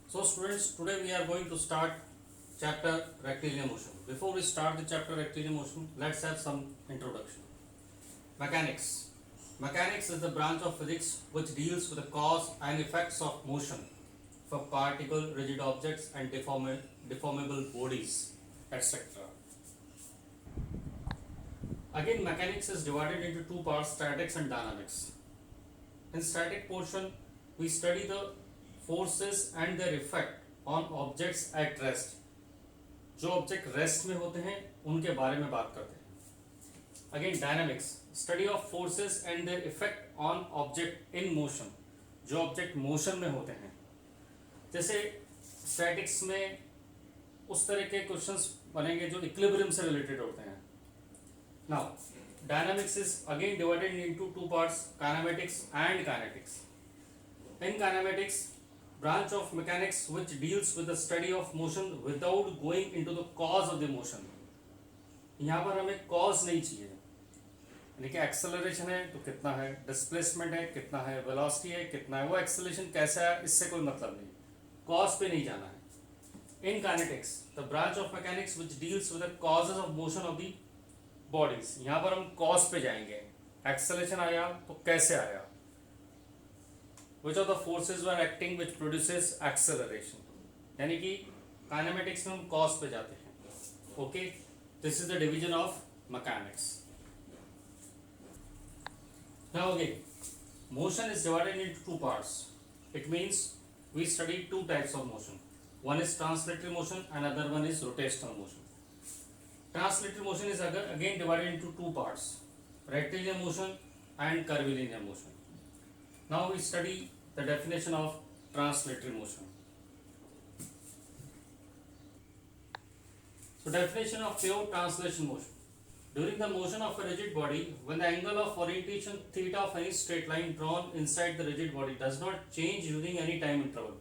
So students, today we are going to start chapter rectilinear motion. Before we start the chapter rectilinear motion, let's have some introduction. Mechanics. Mechanics is the branch of physics which deals with the cause and effects of motion for particle, rigid objects and deformable bodies, etc. Again, mechanics is divided into two parts, statics and dynamics. In static portion, we study the forces and their effect on objects at rest. जो object rest में होते हैं उनके बारे में बात करते हैं. Again dynamics, study of forces and their effect on object in motion. जो ऑब्जेक्ट मोशन में होते हैं, जैसे स्टैटिक्स में उस तरह के क्वेश्चंस बनेंगे जो इक्विलिब्रियम से रिलेटेड होते हैं. Now dynamics is again divided into two parts, kinematics and kinetics. In kinematics, branch of mechanics which deals with the study of motion without going into the cause of the motion. यहाँ पर हमें cause नहीं चाहिए, यानी कि acceleration है तो कितना है, displacement है कितना है, velocity है कितना है, वो acceleration कैसा है इससे कोई मतलब नहीं, cause पे नहीं जाना है. In kinetics, the branch of mechanics which deals with the causes of motion of the bodies. यहाँ पर हम cause पे जाएंगे, acceleration आया तो कैसे आया, which of the forces were acting which produces acceleration. यानी कि काइनेमेटिक्स में हम कॉज पे जाते हैं. Okay, this is the division of mechanics. Now again, motion is divided into two parts. It means we study two types of motion. One is translatory motion and other one is rotational motion. Translatory motion is again divided into two parts, rectilinear motion and curvilinear motion. Now we study the definition of translatory motion. So definition of pure translation motion. During the motion of a rigid body, when the angle of orientation theta of any straight line drawn inside the rigid body does not change during any time interval,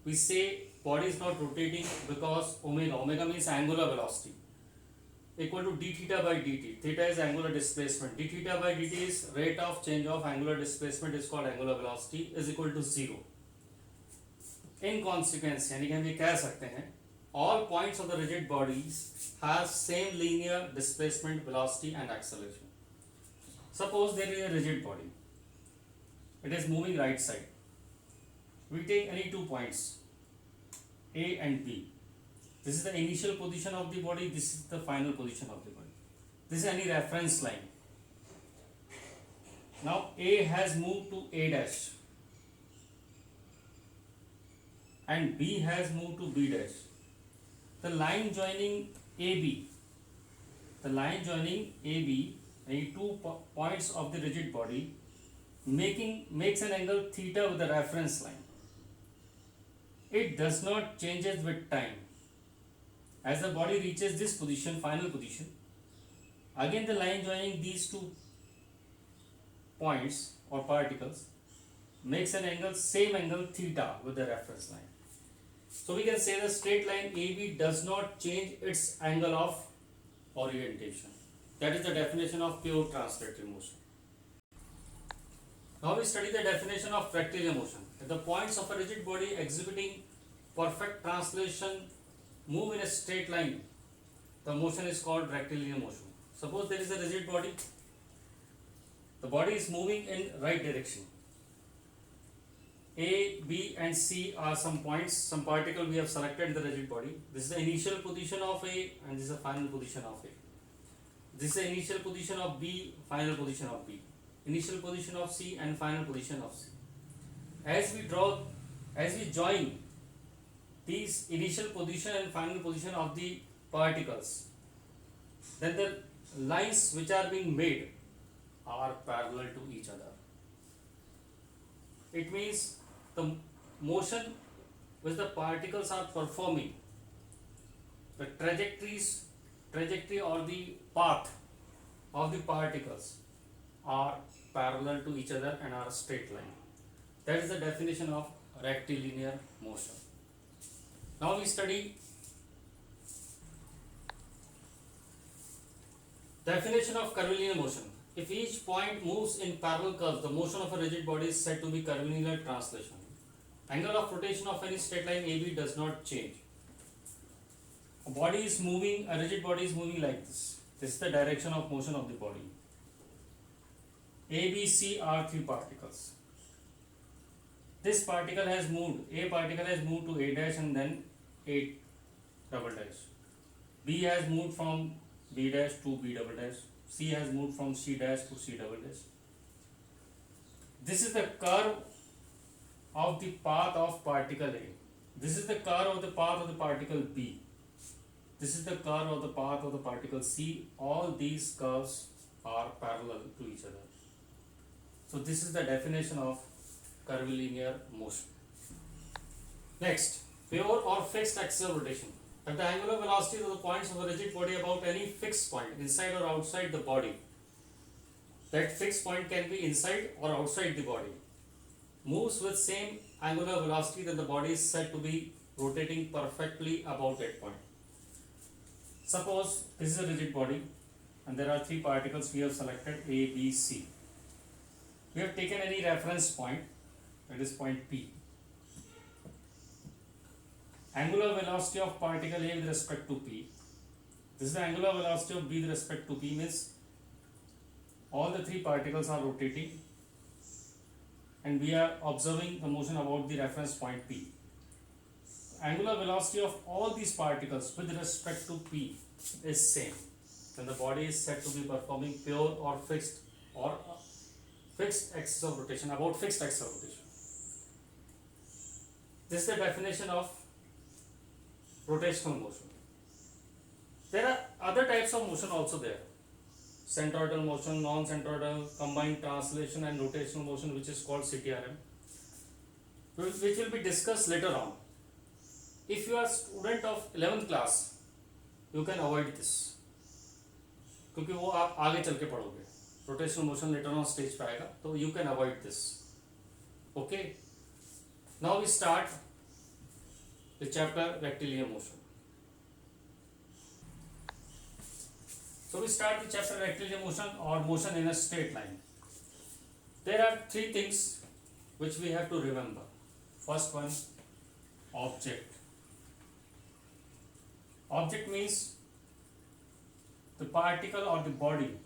we say body is not rotating because omega means angular velocity, equal to d theta by dt. Theta is angular displacement. d theta by dt is rate of change of angular displacement is called angular velocity is equal to 0. In consequence, यानी कि हम ये कह सकते हैं all points of the rigid bodies have same linear displacement, velocity and acceleration. Suppose there is a rigid body. It is moving right side. We take any two points A and B. This is the initial position of the body, this is the final position of the body. This is any reference line. Now A has moved to A dash and B has moved to B dash. The line joining AB, any two points of the rigid body makes an angle theta with the reference line. It does not changes with time. As the body reaches this position, final position, again the line joining these two points or particles makes an angle, same angle theta with the reference line. So we can say the straight line AB does not change its angle of orientation. That is the definition of pure translatory motion. Now we study the definition of rectilinear motion. If the points of a rigid body exhibiting perfect translation move in a straight line, the motion is called rectilinear motion. Suppose there is a rigid body, the body is moving in right direction. A, B and C are some points, some particle we have selected in the rigid body. This is the initial position of A and this is the final position of A. This is the initial position of B, final position of B. Initial position of C and final position of C. As we join these initial position and final position of the particles, then the lines which are being made are parallel to each other. It means the motion which the particles are performing, the trajectory or the path of the particles are parallel to each other and are a straight line. That is the definition of rectilinear motion. Now we study definition of curvilinear motion. If each point moves in parallel curves, the motion of a rigid body is said to be curvilinear translation. Angle of rotation of any straight line AB does not change. A body is moving, a rigid body is moving like this. This is the direction of motion of the body. A, B, C are three particles. This particle has moved, A particle has moved to A dash and then A double dash. B has moved from B dash to B double dash. C has moved from C dash to C double dash. This is the curve of the path of particle A. This is the curve of the path of the particle B. This is the curve of the path of the particle C. All these curves are parallel to each other. So this is the definition of curvilinear motion. Next, pure or fixed axial rotation. At the angular velocity of the points of a rigid body about any fixed point inside or outside the body. That fixed point can be inside or outside the body. Moves with same angular velocity, then the body is said to be rotating perfectly about that point. Suppose this is a rigid body and there are three particles we have selected A, B, C. We have taken any reference point, that is point P. Angular velocity of particle A with respect to P. This is the angular velocity of B with respect to P, means all the three particles are rotating and we are observing the motion about the reference point P. Angular velocity of all these particles with respect to P is same. Then the body is said to be performing pure or fixed axis of rotation, about fixed axis of rotation. This is the definition of rotational motion. There are other types of motion also there. Centroidal motion, non-centroidal, combined translation and rotational motion, which is called CTRM, which will be discussed later on. If you are student of 11th class, you can avoid this, क्योंकि वो आप आगे चल के पढ़ोगे. Rotational motion later on stage पे आएगा, तो you can avoid this. Okay. Now we start the chapter rectilinear motion. So we start the chapter rectilinear motion or motion in a straight line. There are three things which we have to remember. First one, object. Object means the particle or the body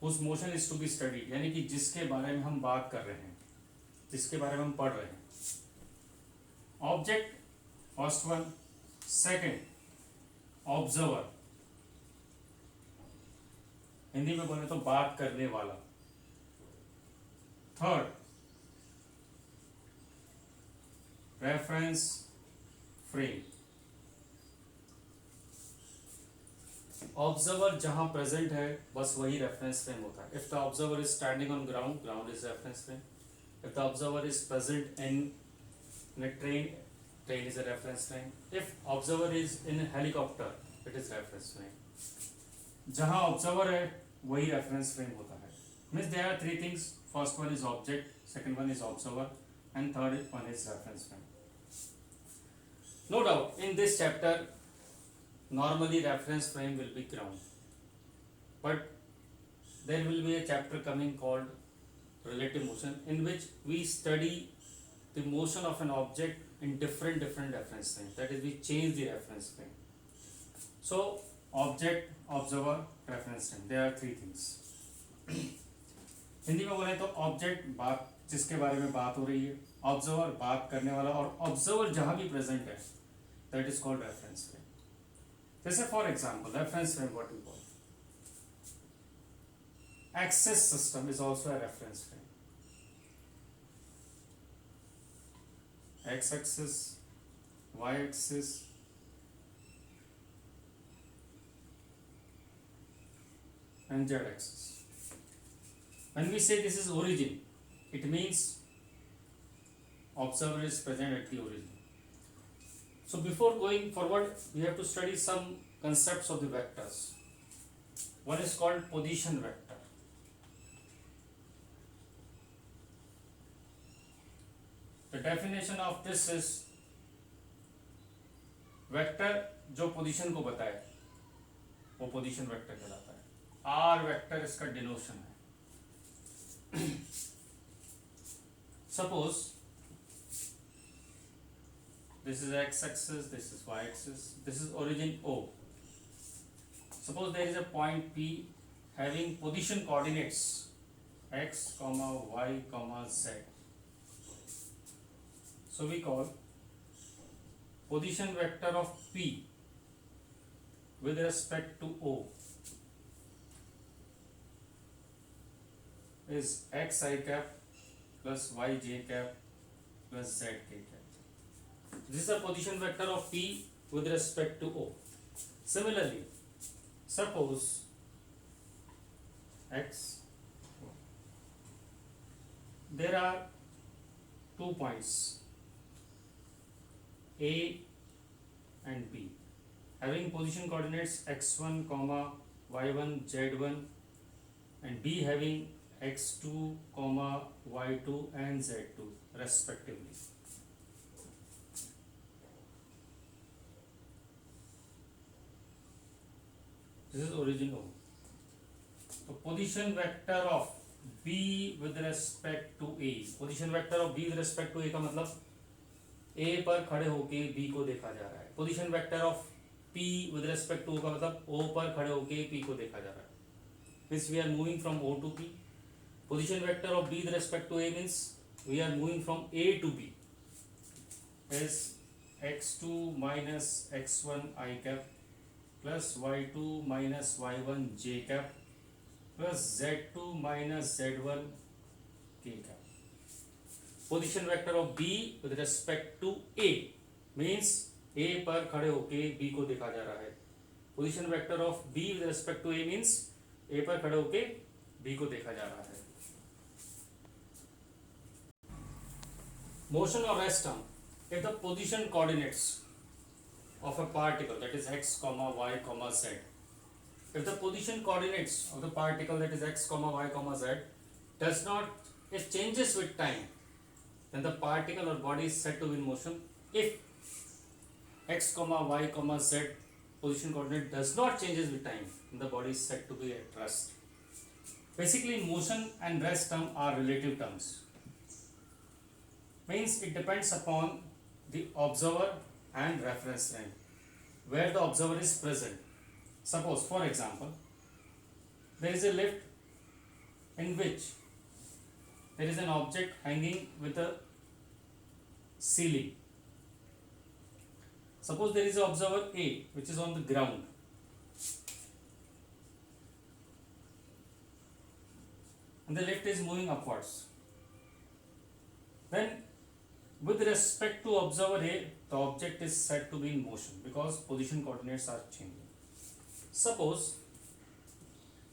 whose motion is to be studied, यानी कि जिसके बारे में हम बात कर रहे हैं, जिसके बारे में हम पढ़ रहे हैं. Object, first one. Second, observer. Hindi में बोले तो बात करने वाला. Third, reference frame. Observer जहाँ present है बस वही reference frame होता है. If the observer is standing on ground, ground is reference frame. If the observer is present in a train, train is a reference frame. If observer is in a helicopter, it is reference frame. जहाँ observer है वही reference frame होता है. Means there are three things. First one is object, second one is observer, and third one is reference frame. No doubt, in this chapter, normally reference frame will be ground, but there will be a chapter coming called relative motion, in which we study the motion of an object in different reference frames. That is, we change the reference frame. So, object, observer, reference frame. There are three things. Hindi में बोले तो object बात जिसके बारे में बात हो रही है, ऑब्जर्वर बात करने वाला, और ऑब्जर्वर जहां भी प्रेजेंट है, that is called reference frame. जैसे for example reference frame what we call axis system is also a reference frame. X axis, Y axis, and z axis. When we say this is origin, it means observer is present at the origin. So before going forward, we have to study some concepts of the vectors. One is called position vector. The definition of this is vector जो position को बताए वो position vector कहलाता है. Are vector इसका डिनोशन है. Suppose this is x-axis, this is y-axis, this is origin O. Suppose there is a point P having position coordinates x, y, z. So we call position vector of P with respect to O is xi cap plus yj cap plus zk cap. This is the position vector of P with respect to O. Similarly, suppose x, there are 2 points A and B having position coordinates x1, y1, z1 and B having x2, y2 and z2 respectively. This is origin O. So position vector of B with respect to A, position vector of B with respect to A का मतलब A पर खड़े होके B को देखा जा रहा है. Position vector of P with respect to O का मतलब O पर खड़े होके P को देखा जा रहा है. Means we are moving from O to P. Position vector of B with respect to A means we are moving from A to B. Is x2 minus x1 I cap plus y2 minus y1 j cap plus z2 minus z1 k cap. Position vector of B with respect to A means A पर खड़े होके B को देखा जा रहा है. Position vector of B with respect to A means A पर खड़े होके B को देखा जा रहा है. Motion or rest term. If the position coordinates of a particle, that is x, y, z, if the position coordinates of the particle, that is x, y, z, does not, it changes with time, then the particle or body is said to be in motion. If x, y, z position coordinate does not changes with time, then the body is said to be at rest. Basically, motion and rest term are relative terms. Means it depends upon the observer and reference frame where the observer is present. Suppose, for example, there is a lift in which there is an object hanging with a ceiling. Suppose there is an observer A which is on the ground. And the lift is moving upwards. Then with respect to observer A, the object is said to be in motion because position coordinates are changing. Suppose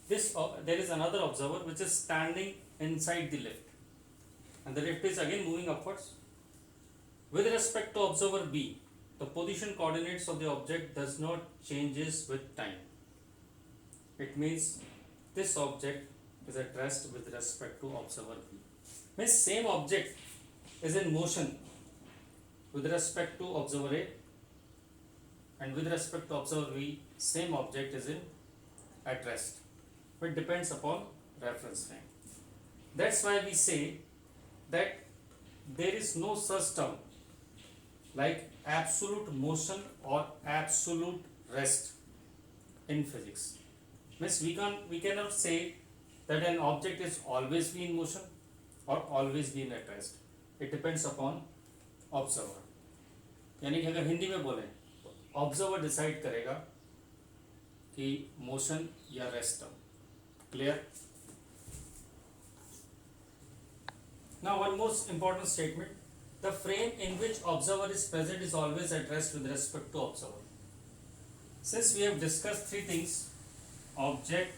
this there is another observer which is standing inside the lift and the lift is again moving upwards. With respect to observer B, the position coordinates of the object does not changes with time. It means this object is at rest with respect to observer B. Means same object is in motion with respect to observer A and with respect to observer B, same object is in at rest. It depends upon reference frame. That's why we say that there is no such term like absolute motion or absolute rest in physics. Means we cannot say that an object is always be in motion or always be in at rest. It depends upon observer. यानी कि अगर हिंदी में बोले observer decide करेगा कि motion या rest term. Clear? Now one most important statement, the frame in which observer is present is always at rest with respect to observer. Since we have discussed three things, object,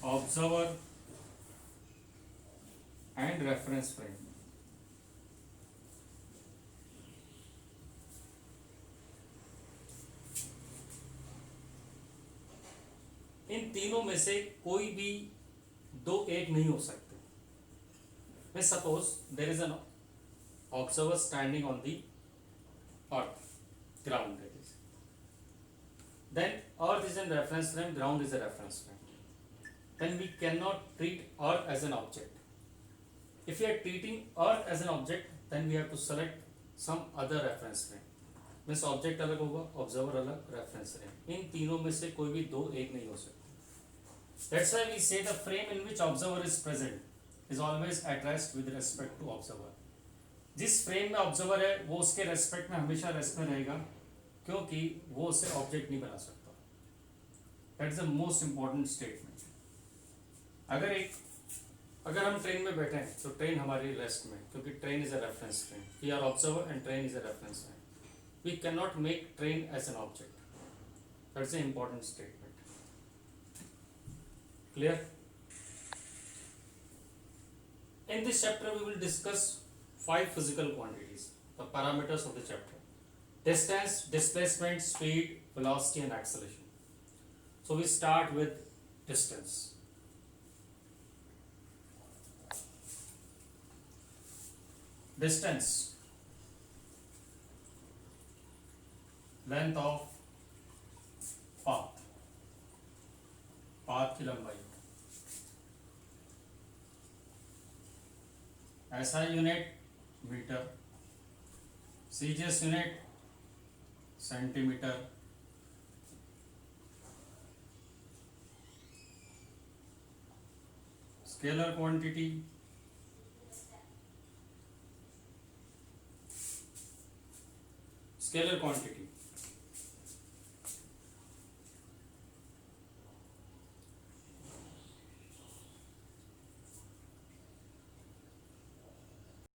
observer and reference frame. इन तीनों में से कोई भी दो एक नहीं हो सकते. Let's suppose there is an observer standing on the earth, ground that is. Then earth is a reference frame, ground is a reference frame. Then we cannot treat earth as an object. If we are treating earth as an object, then we have to select some other reference frame. Means object अलग होगा, observer अलग, reference frame, इन तीनों में से कोई भी दो एक नहीं हो सकता। That's why we say the frame in which observer is present is always at rest with respect to observer. जिस फ्रेम में ऑब्जर्वर है वो उसके रेस्पेक्ट में हमेशा रेस्ट में रहेगा, क्योंकि वो उसे ऑब्जेक्ट नहीं बना सकता। That is the most important statement. अगर हम ट्रेन में बैठे हैं तो ट्रेन हमारी रेस्ट में, क्योंकि train is a reference frame. We are observer and train is a reference frame. We can not make train as an object. That is a important statement. Clear? In this chapter we will discuss 5 physical quantities, the parameters of the chapter: distance, displacement, speed, velocity and acceleration. So we start with distance. Distance, length of path, path की लंबाई। SI unit metre, CGS unit centimetre, scalar quantity scalar quantity